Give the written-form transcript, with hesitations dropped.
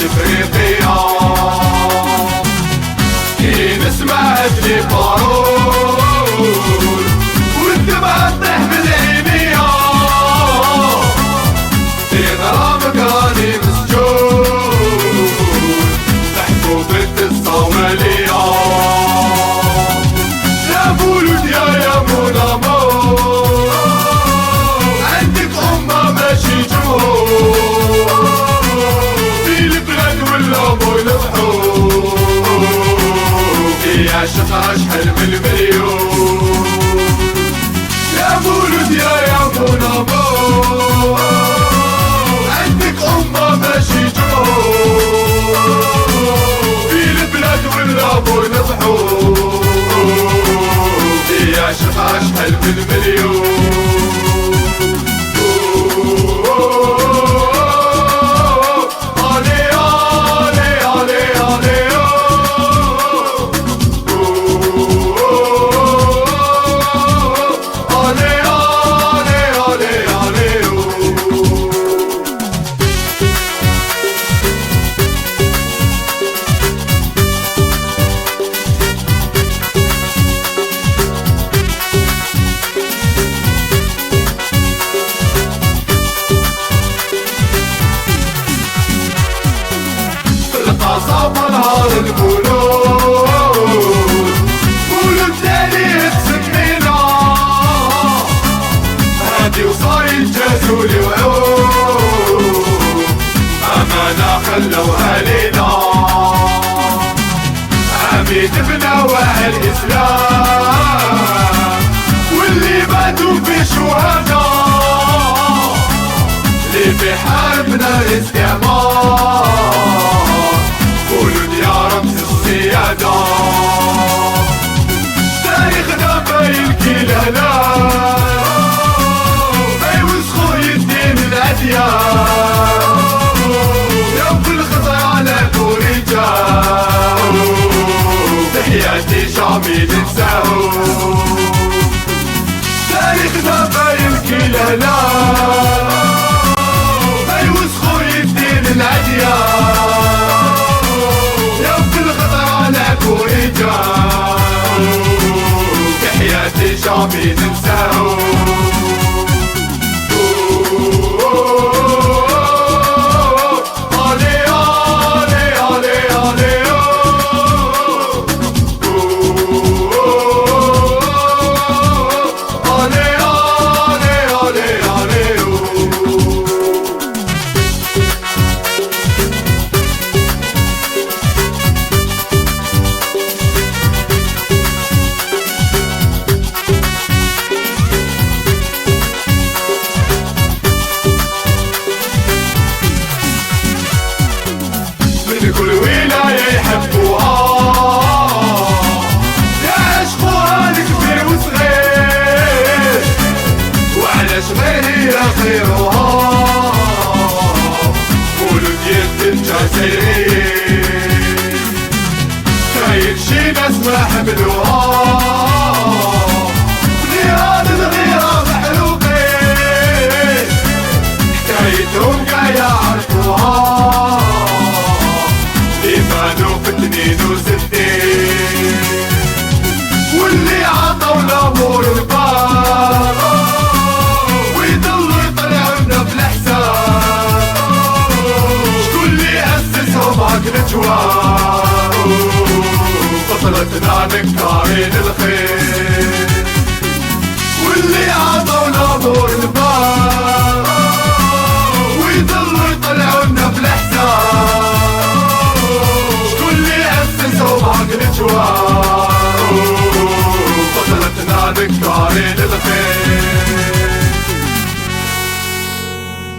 الافريقية كي سمعت لي بارول والدمعة تطيح بالعينية في غرامك راني مسجون محبوبة الصومالية يا مولود يا مون امور عندك أمة ماشي جمهور في البلاد والأمور البحور في عشقها شحال من مليون يا مولود يا مون امور عندك أمة ماشي جمهور في البلاد والأمور البحور في عشقها شحال من مليون صافى نهار المولود مولود تاني تسمينا هادي وصاي الجازولي وعود أمانة خلوها لينا عميد بنوع الإسلام واللي ماتوا في شهداء اللي في حاربنا الاستعمار مولود يا رمز السيادة تاريخنا باين كي الهلال ما يوسخو يدين العديان يوم في الخطر على كوريجان تحياتي شعبي ننساهو تاريخنا باين كي الهلال ما يوسخو يدين العديان تحياتي شعبي ننساهو كل ولاية يحبوها يعشقوها الكبير وصغير وعلاش غير هي خيرها مولود يد الجزائريين كاين شي ناس ما حملوها غيران الغيرة محروقين حكايتهم كاع يعرفوها فانو في 62 واللي عطاو الامور البار ويضلوا يطلعونا في الحساب شكون اللي اسسهم هاك الجوار فصلتنا نكارين الخير واللي عطاو الامور البار ويضلوا يطلعونا في الحساب الجوار فصلتنا نكارين الخير